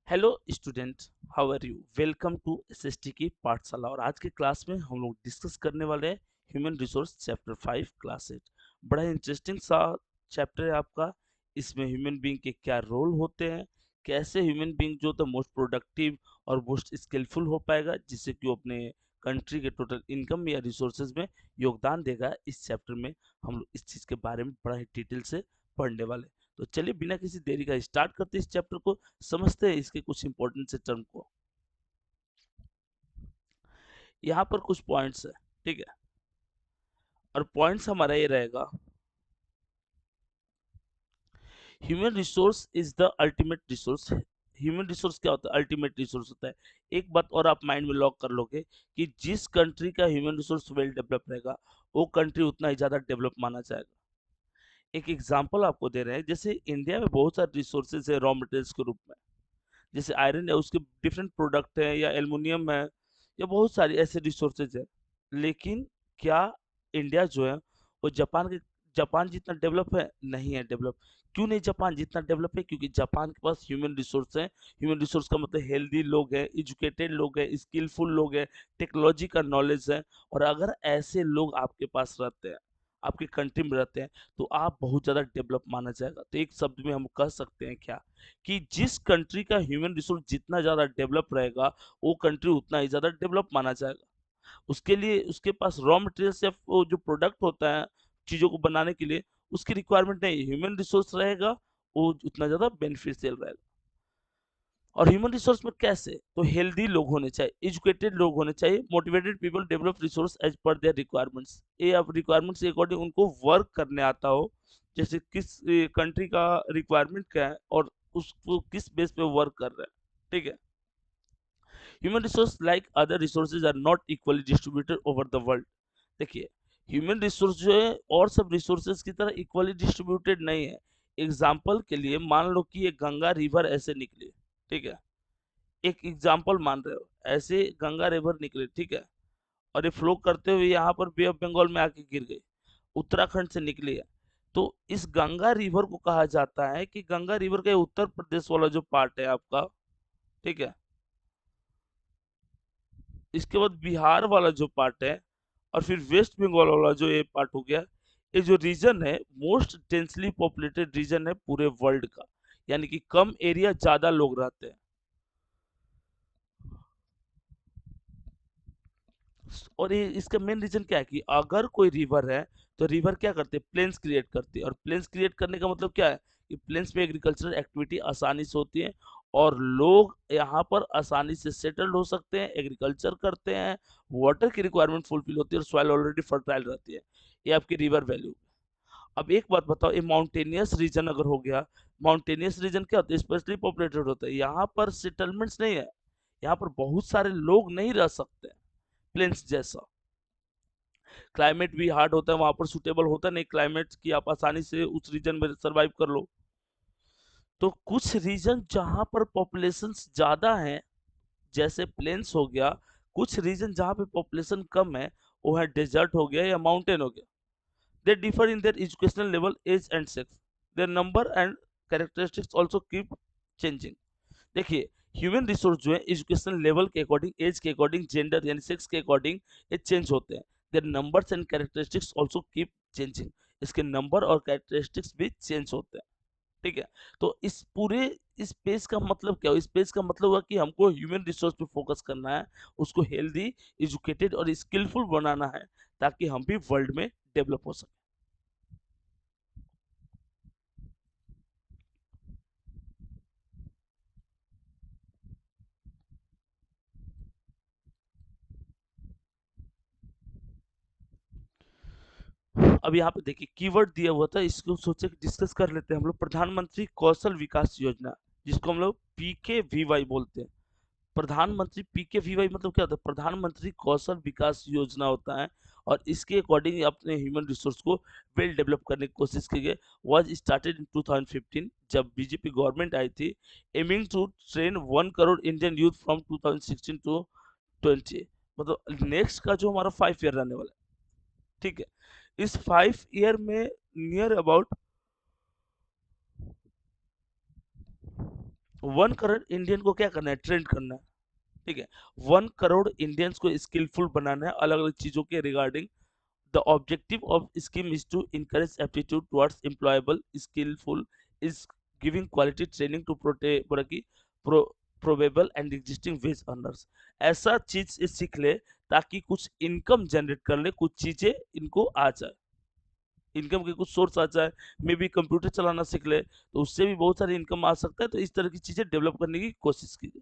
Hello student, how are you? Welcome to SST की पाठशाला। और आज के क्लास में हम लोग डिस्कस करने वाले हैं ह्यूमन रिसोर्स चैप्टर 5 क्लास 8। बड़ा इंटरेस्टिंग सा चैप्टर है आपका। इसमें ह्यूमन बीइंग के क्या रोल होते हैं, कैसे ह्यूमन बीइंग जो होता है मोस्ट प्रोडक्टिव और मोस्ट स्किलफुल हो पाएगा, जिससे कि वो अपने कंट्री के टोटल इनकम या रिसोर्सेज में योगदान देगा। इस चैप्टर में हम लोग इस चीज़ के बारे में बड़ा ही डिटेल से पढ़ने वाले हैं। तो चलिए बिना किसी देरी का स्टार्ट करते हैं इस चैप्टर को, समझते हैं इसके कुछ इंपॉर्टेंट से टर्म को। यहाँ पर कुछ पॉइंट्स है, ठीक है। और पॉइंट्स हमारा ये रहेगा, human resource is the ultimate resource. Human resource क्या होता है? अल्टीमेट रिसोर्स होता है। एक बात और आप माइंड में लॉक कर लोगे कि जिस कंट्री का ह्यूमन रिसोर्स वेल डेवलप रहेगा, वो कंट्री उतना ही ज्यादा डेवलप माना जाएगा। एक एग्जांपल आपको दे रहे हैं, जैसे इंडिया में बहुत सारे रिसोर्सेज है रॉ मटेरियल्स के रूप में। जैसे आयरन है, उसके डिफरेंट प्रोडक्ट है, या एल्युमिनियम है, या बहुत सारी ऐसे रिसोर्सेज है। लेकिन क्या इंडिया जो है वो जापान जितना डेवलप है? नहीं है डेवलप। क्यों नहीं जापान जितना डेवलप है? क्योंकि जापान के पास ह्यूमन रिसोर्स है। ह्यूमन रिसोर्स का मतलब हेल्दी लोग हैं, एजुकेटेड लोग हैं, स्किलफुल लोग हैं, टेक्नोलॉजी का नॉलेज है। और अगर ऐसे लोग आपके पास रहते हैं, आपकी कंट्री में रहते हैं, तो आप बहुत ज़्यादा डेवलप माना जाएगा। तो एक शब्द में हम कह सकते हैं क्या, कि जिस कंट्री का ह्यूमन रिसोर्स जितना ज़्यादा डेवलप रहेगा, वो कंट्री उतना ही ज़्यादा डेवलप माना जाएगा। उसके लिए उसके पास रॉ मटेरियल्स या वो जो प्रोडक्ट होता है चीज़ों को बनाने के लिए, उसकी रिक्वायरमेंट नहीं, ह्यूमन रिसोर्स रहेगा, वो उतना ज़्यादा बेनिफिशियल रहेगा। और ह्यूमन रिसोर्स में कैसे? तो हेल्दी लोग होने चाहिए, एजुकेटेड लोग होने चाहिए, motivated people develop resource as per their requirements. ये अब रिक्वायरमेंट्स के अकॉर्डिंग उनको वर्क करने आता हो, जैसे किस कंट्री का रिक्वायरमेंट क्या है और उसको किस बेस पे वर्क कर रहा है, ठीक है। Human resource like other resources are not equally distributed over the world. देखिए, ह्यूमन रिसोर्स जो है और सब रिसोर्सेज की तरह इक्वली डिस्ट्रीब्यूटेड नहीं है। एग्जाम्पल के लिए मान लो कि ये गंगा रिवर ऐसे निकली, ठीक है। एक एग्जाम्पल मान रहे हो, ऐसे गंगा रिवर निकले, ठीक है। और ये फ्लो करते हुए यहाँ पर बे ऑफ बंगाल में आके गिर गई, उत्तराखंड से निकली है। तो इस गंगा रिवर को कहा जाता है कि गंगा रिवर का उत्तर प्रदेश वाला जो पार्ट है आपका, ठीक है। इसके बाद बिहार वाला जो पार्ट है, और फिर वेस्ट बंगाल वाला जो ये पार्ट हो गया, ये जो रीजन है मोस्ट डेंसली पॉपुलेटेड रीजन है पूरे वर्ल्ड का। यानी कि कम एरिया ज्यादा लोग रहते हैं। और ये इसका मेन रीजन क्या है कि अगर कोई रिवर है, तो रिवर क्या करते हैं? प्लेन्स क्रिएट करते हैं। और प्लेन्स क्रिएट करने का मतलब क्या है? कि प्लेन्स पे एग्रीकल्चरल एक्टिविटी आसानी से होती है, और लोग यहाँ पर आसानी से सेटल्ड हो सकते हैं, एग्रीकल्चर करते हैं, वाटर की रिक्वायरमेंट फुलफिल होती है, और सॉइल ऑलरेडी फर्टाइल रहती है। ये आपकी रिवर वैल्यू। अब एक बात बताओ, ये माउंटेनियस रीजन अगर हो गया, माउंटेनियस रीजन क्या होता है? स्पेशली पॉपुलेटेड होता है। यहाँ पर सेटलमेंट्स नहीं है, यहाँ पर बहुत सारे लोग नहीं रह सकते। प्लेन्स जैसा क्लाइमेट भी हार्ड होता है, वहां पर सुटेबल होता नहीं क्लाइमेट कि आप आसानी से उस रीजन में सरवाइव कर लो। तो कुछ रीजन जहां पर पॉपुलेशन ज्यादा है, जैसे प्लेन्स हो गया। कुछ रीजन जहां पे पॉपुलेशन कम है, वो है डेजर्ट हो गया या माउंटेन हो गया। They differ in their educational level, age and sex. Their number and characteristics also keep changing. देखिए, ह्यूमन रिसोर्स जो है एजुकेशनल लेवल के अकॉर्डिंग, एज के अकॉर्डिंग, जेंडर यानी सेक्स के अकॉर्डिंग ये चेंज होते हैं। Their numbers and characteristics also keep changing. इसके नंबर और कैरेक्टरिस्टिक्स भी चेंज होते हैं, ठीक है। तो इस पूरे इस पेज का मतलब क्या हो? इस पेज का मतलब हुआ कि हमको ह्यूमन रिसोर्स पे फोकस करना है, उसको हेल्दी, एजुकेटेड और स्किलफुल बनाना है, ताकि हम भी वर्ल्ड में डेवलप हो सके। अब यहाँ पे देखिए कीवर्ड दिया हुआ था, इसको सोचे डिस्कस कर लेते हैं हम लोग। प्रधानमंत्री कौशल विकास योजना, जिसको हम लोग PKVY बोलते हैं। प्रधानमंत्री PKVY मतलब क्या होता है? प्रधानमंत्री कौशल विकास योजना होता है। और इसके अकॉर्डिंग अपने ह्यूमन रिसोर्स को वेल डेवलप करने की कोशिश की गई। वाज स्टार्टेड इन 2015, जब बीजेपी गवर्नमेंट आई थी, aiming to train 1 crore Indian youth from 2016 to 20। मतलब नेक्स्ट का जो हमारा 5 ईयर रहने वाला है, ठीक है। इस 5 ईयर में नियर अबाउट 1 करोड़ इंडियन को क्या करना है, ट्रेंड करना है, ठीक है। 1 करोड़ इंडियंस को स्किलफुल बनाना है अलग अलग चीजों के regarding. The objective of scheme is to encourage aptitude towards employable, skillful, is giving quality training to pro, probable and existing wage earners। ऐसा चीज ये सीख ले ताकि कुछ इनकम जनरेट कर ले, कुछ चीजें इनको आ जाए, इनकम के कुछ सोर्स आ जाए, मे बी कंप्यूटर चलाना सीख ले तो उससे भी बहुत सारी इनकम आ सकता है। तो इस तरह की चीजें डेवलप करने की कोशिश कीजिए।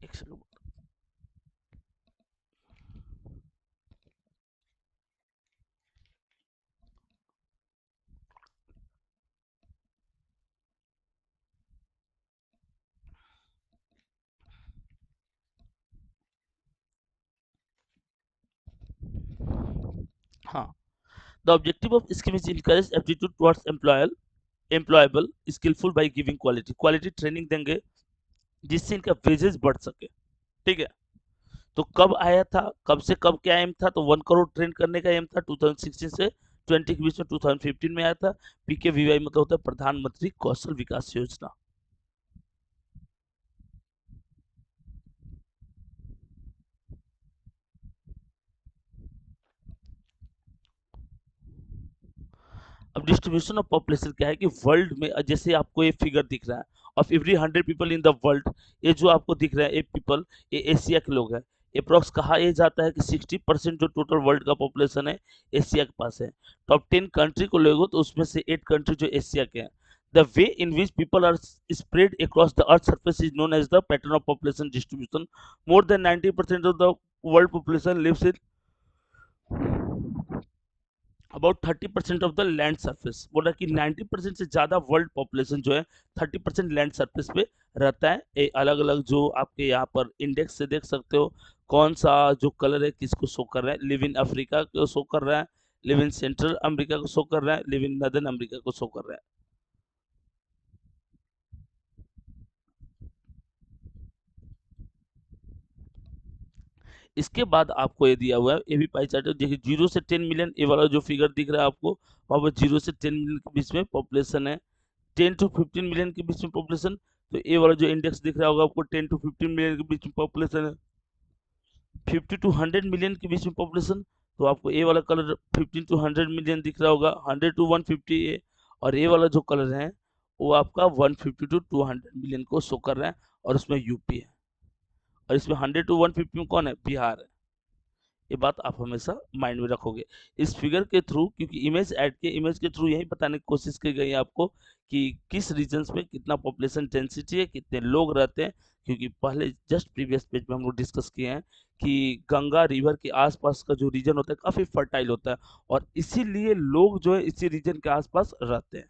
एक सेकंड। हाँ, the objective of scheme is encourage aptitude towards employable, skilful by giving quality, quality training देंगे जिससे इनका वेजेस बढ़ सके, ठीक है। तो कब आया था, कब से कब क्या एम था, तो 1 करोड़ ट्रेन करने का एम था 2016 से 20 के बीच में, 2015 में आया था। PKVY मतलब होता है प्रधानमंत्री कौशल विकास योजना। अब डिस्ट्रीब्यूशन ऑफ पॉपुलेशन क्या है कि वर्ल्ड में जैसे आपको ये फिगर दिख रहा है, of every 100 people in the world, ये जो आपको दिख रहा है ये पीपल, ये एशिया के लोग हैं। अप्रोक्स कहा यह जाता है कि 60% जो टोटल वर्ल्ड का पॉपुलेशन है एशिया के पास है। टॉप 10 कंट्री को लोगे तो उसमें से 8 कंट्री जो एशिया के हैं। The way in which people are spread across the earth surface is known as the pattern of population distribution. More than 90% of the world population lives in about 30% of the land surface. बोला कि 90% से ज्यादा world population जो है 30% land surface पे रहता है। ये अलग अलग जो आपके यहाँ पर इंडेक्स से देख सकते हो कौन सा जो कलर है किसको शो कर रहा है। लिव इन अफ्रीका को शो कर रहा है, लिव इन सेंट्रल अमेरिका को शो कर रहा है, लिव इन नदर्न अमेरिका को शो कर रहा है। इसके बाद आपको ये दिया हुआ है, ये भी पाई चार्ट है। देखिए 0 से 10 मिलियन, ये वाला जो फिगर दिख रहा है आपको, वहां पर 0 से 10 मिलियन के बीच में पॉपुलेशन है। 10 to 15 मिलियन के बीच में पॉपुलेशन, तो ये वाला जो इंडेक्स दिख रहा होगा आपको 10 to 15 मिलियन के बीच में पॉपुलेशन है। 50 to 100 मिलियन के बीच में पॉपुलेशन, तो आपको ये वाला कलर 15 to 100 मिलियन दिख रहा होगा। 100 to 150 ये, और ये वाला जो कलर है वो आपका 150 to 200 मिलियन को शो कर रहा है, और उसमें यूपी है। और इसमें 100 to 150 में कौन है, बिहार है। ये बात आप हमेशा माइंड में रखोगे इस फिगर के थ्रू, क्योंकि इमेज ऐड के इमेज के थ्रू यही बताने की कोशिश की गई है आपको कि किस रीजन्स में कितना पॉपुलेशन डेंसिटी है, कितने लोग रहते हैं। क्योंकि पहले जस्ट प्रीवियस पेज में हम लोग डिस्कस किए हैं कि गंगा रिवर के आसपास का जो रीजन होता है काफी फर्टाइल होता है, और इसीलिए लोग जो है इसी रीजन के आसपास रहते हैं।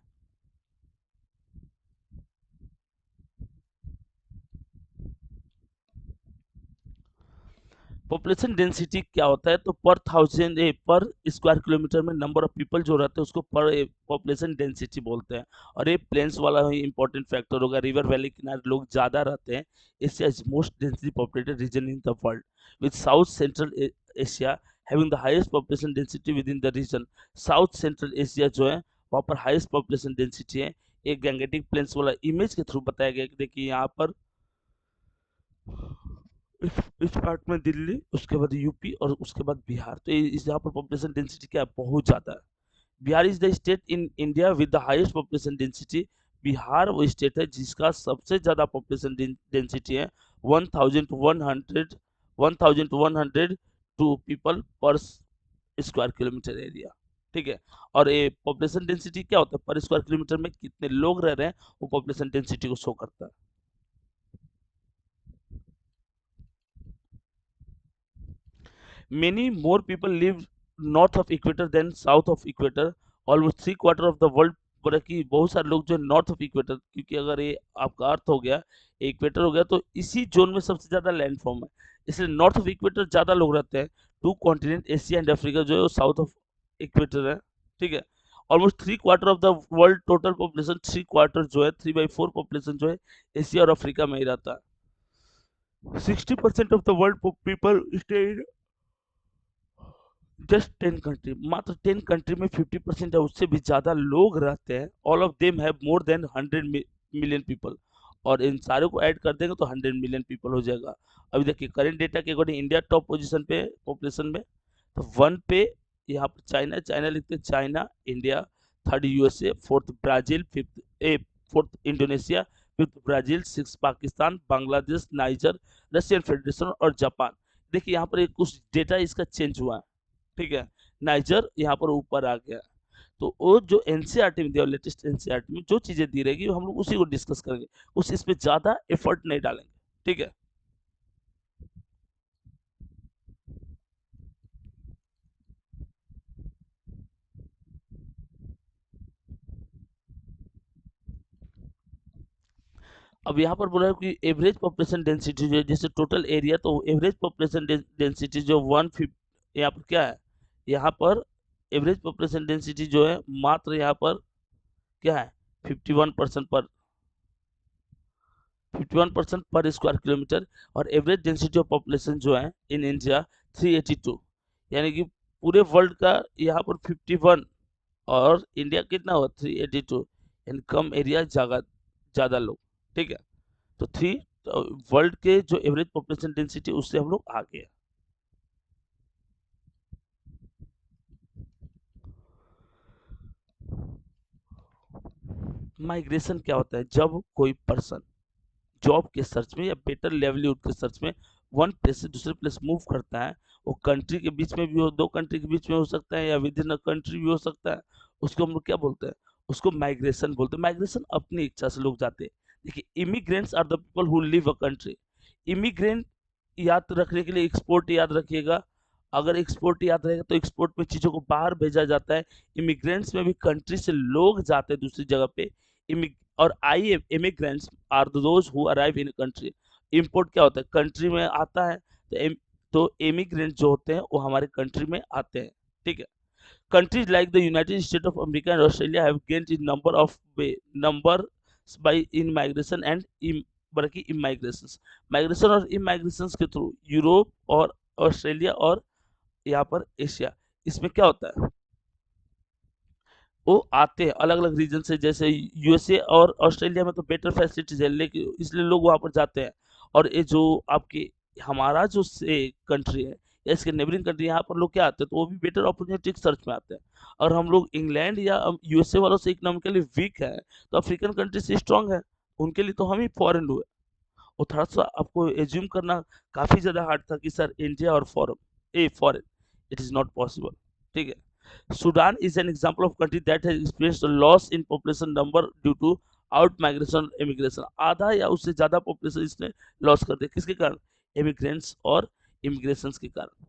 पॉपुलेशन डेंसिटी क्या होता है, तो पर थाउजेंड पर स्क्वायर किलोमीटर में नंबर ऑफ पीपल जो रहते हैं उसको पर पॉपुलेशन डेंसिटी बोलते हैं। और ये प्लेन्स वाला ही इंपॉर्टेंट फैक्टर होगा, रिवर वैली किनारे लोग ज्यादा रहते हैं। Asia is most densely populated region in the world, with south central Asia having the highest population density within the region. South central Asia जो है वहाँ पर हाईएस्ट पॉपुलेशन डेंसिटी है। एक गैंगेटिक प्लेन्स वाला इमेज के through बताया गया कि देखिए यहाँ पर इस पार्ट में दिल्ली, उसके बाद यूपी, और उसके बाद बिहार। तो इस यहाँ पर पॉपुलेशन डेंसिटी क्या है, बहुत ज्यादा है। Bihar is the state in India with the highest population density. Bihar वो स्टेट है जिसका सबसे ज्यादा पॉपुलेशन डेंसिटी है। 1100 1100 टू पीपल पर स्क्वायर किलोमीटर एरिया, ठीक है। और ये पॉपुलेशन डेंसिटी क्या होता है, पर स्क्वायर किलोमीटर में कितने लोग रह रहे हैं वो पॉपुलेशन डेंसिटी को शो करता है। Many more people live north of equator than south of equator. Almost 3/4 of the world, बोला कि बहुत सारे लोग जो नॉर्थ ऑफ इक्वेटर, क्योंकि अगर ये आपका अर्थ हो गया, इक्वेटर हो गया, तो इसी जोन में सबसे ज्यादा लैंड फॉर्म है, इसलिए नॉर्थ ऑफ इक्वेटर ज्यादा लोग रहते हैं। Two continent Asia and Africa जो है वो साउथ ऑफ इक्वेटर है, ठीक है। Almost 3/4 of the world total population, 3/4 जो है 3/4 पॉपुलेशन जो है एशिया और अफ्रीका में ही रहता है। 60% of the world people stay in just 10 country, मात्र 10 कंट्री में 50% या उससे भी ज्यादा लोग रहते हैं। All of them have more than 100 million people, और इन सारे को ऐड कर देंगे तो 100 मिलियन पीपल हो जाएगा। अभी देखिए करंट डेटा के अकॉर्डिंग इंडिया टॉप पोजीशन पे पॉपुलेशन में, तो वन पे यहाँ पर चाइना, चाइना लिखते हैं China, India, third USA, fourth Brazil, fourth Indonesia, fifth Brazil, six Pakistan, Bangladesh, niger, Russian federation और जापान। देखिए यहाँ पर एक कुछ डेटा इसका चेंज हुआ है, ठीक है। नाइजर यहाँ पर ऊपर आ गया। तो वो जो एनसीईआरटी में दिया, लेटेस्ट एनसीईआरटी में जो चीजें दी रहेगी हम लोग उसी को डिस्कस करेंगे, उस इस पे ज्यादा एफर्ट नहीं डालेंगे, ठीक है। अब यहाँ पर बोला है कि एवरेज पॉपुलेशन डेंसिटी जो है, जैसे टोटल एरिया, तो एवरेज पॉपुलेशन डेंसिटी जो 150, यहाँ पर क्या है, यहाँ पर एवरेज पॉपुलेशन डेंसिटी जो है मात्र यहाँ पर क्या है, 51% पर 51% पर स्क्वायर किलोमीटर। और एवरेज डेंसिटी ऑफ पॉपुलेशन जो है इन इंडिया 382, यानी कि पूरे वर्ल्ड का यहाँ पर 51, और इंडिया कितना हुआ 382, यानी कम एरिया ज्यादा ज्यादा लोग, ठीक है। तो थ्री, वर्ल्ड के जो एवरेज पॉपुलेशन डेंसिटी उससे हम लोग आगे हैं। माइग्रेशन क्या होता है, जब कोई पर्सन जॉब के सर्च में या बेटर लेवलीहुड के सर्च में वन प्लेस से दूसरे प्लेस मूव करता है, वो कंट्री के बीच में भी हो, दो कंट्री के बीच में हो सकता है, या विद इन अ कंट्री भी हो सकता है, उसको हम लोग क्या बोलते हैं, उसको माइग्रेशन बोलते हैं। माइग्रेशन अपनी इच्छा से लोग जाते हैं। देखिए immigrants are the people who live a country. Immigrant याद रखने के लिए एक्सपोर्ट याद रखिएगा, अगर एक्सपोर्ट याद रहेगा तो एक्सपोर्ट में चीजों को बाहर भेजा जाता है। इमिग्रेंट्स में भी कंट्री से लोग जाते हैं दूसरी जगह पे। और I immigrants are those who arrive in country. Import क्या होता है, कंट्री में आता है, तो इमिग्रेंट जो होते हैं वो हमारे कंट्री में आते हैं, ठीक है। Countries like the United States of America and Australia have gained in numbers by in migration and बल्कि immigrations। माइग्रेशन और इमाइग्रेशन के थ्रू यूरोप और ऑस्ट्रेलिया और यहाँ पर एशिया, इसमें क्या होता है, वो आते हैं अलग अलग रीजन से। जैसे यूएसए और ऑस्ट्रेलिया में तो बेटर फैसिलिटीज है, लेकिन इसलिए लोग वहां पर जाते हैं। और ये जो आपके हमारा जो से कंट्री है या इसके नेबरिंग कंट्री, यहाँ पर लोग क्या आते हैं, तो वो भी बेटर अपॉर्चुनिटी सर्च में आते हैं। और हम लोग इंग्लैंड या यूएसए वालों से इकोनॉमिकली वीक है, तो अफ्रीकन कंट्री से स्ट्रांग है, उनके लिए तो हम ही फॉरेन हुए। और थोड़ा सा आपको एज्यूम करना काफी ज्यादा हार्ड था कि सर इंडिया और foreign, it is not possible, ठीक है। Sudan is an example of country that has experienced a loss in population number due to out migration immigration। आधा या उससे ज्यादा पॉपुलेशन इसने लॉस कर दिया, किसके कारण, इमिग्रेंट्स और इमिग्रेशन के कारण।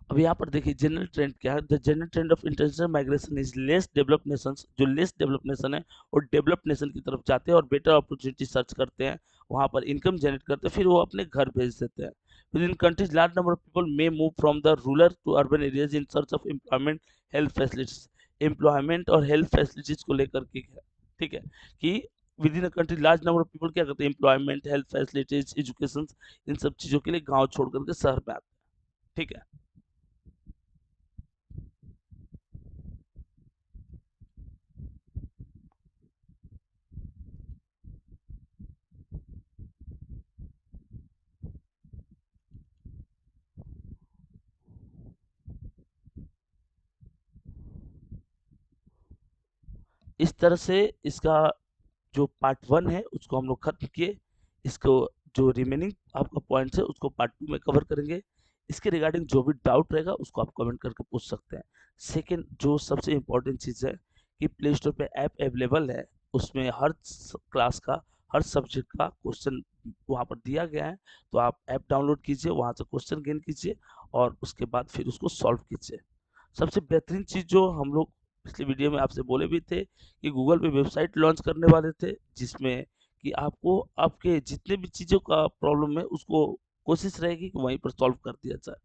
अब यहाँ पर देखिए जनरल ट्रेंड क्या है, the general trend of international migration is less developed Nations. जो लेस डेवलप्ड नेशन है और डेवलप्ड नेशन की तरफ जाते हैं और बेटर अपॉर्चुनिटी सर्च करते हैं, वहां पर इनकम जनरेट करते हैं, फिर वो अपने घर भेज देते हैं। Within countries large number of people may move from the rural to urban areas in search of employment, health facilities. Employment और हेल्थ फैसिलिटीज को लेकर के है, ठीक है, कि within a country large number of people क्या करते हैं, एम्प्लॉयमेंट, हेल्थ फैसिलिटीज, एजुकेशन, इन सब चीजों के लिए गाँव छोड़ करके शहर में आते हैं, ठीक है। इस तरह से इसका जो पार्ट वन है उसको हम लोग खत्म किए। इसको जो रिमेनिंग आपका पॉइंट्स है उसको पार्ट टू में कवर करेंगे। इसके रिगार्डिंग जो भी डाउट रहेगा उसको आप कमेंट करके पूछ सकते हैं। सेकंड जो सबसे इम्पोर्टेंट चीज़ है कि प्ले स्टोर पे ऐप अवेलेबल है, उसमें हर क्लास का, हर सब्जेक्ट का क्वेश्चन वहाँ पर दिया गया है। तो आप ऐप डाउनलोड कीजिए, वहाँ से क्वेश्चन गेन कीजिए और उसके बाद फिर उसको सॉल्व कीजिए। सबसे बेहतरीन चीज़ जो हम लोग पिछले वीडियो में आपसे बोले भी थे कि गूगल पे वेबसाइट लॉन्च करने वाले थे, जिसमें कि आपको आपके जितने भी चीज़ों का प्रॉब्लम है उसको कोशिश रहेगी कि वहीं पर सॉल्व कर दिया जाए।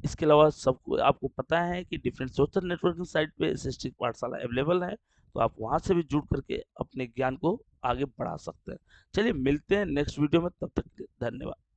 इसके अलावा सबको आपको पता है कि डिफरेंट सोशल नेटवर्किंग साइट पे एसएसटी पाठशाला अवेलेबल है, तो आप वहाँ से भी जुड़ करके अपने ज्ञान को आगे बढ़ा सकते हैं। चलिए मिलते हैं नेक्स्ट वीडियो में, तब तक के लिए धन्यवाद।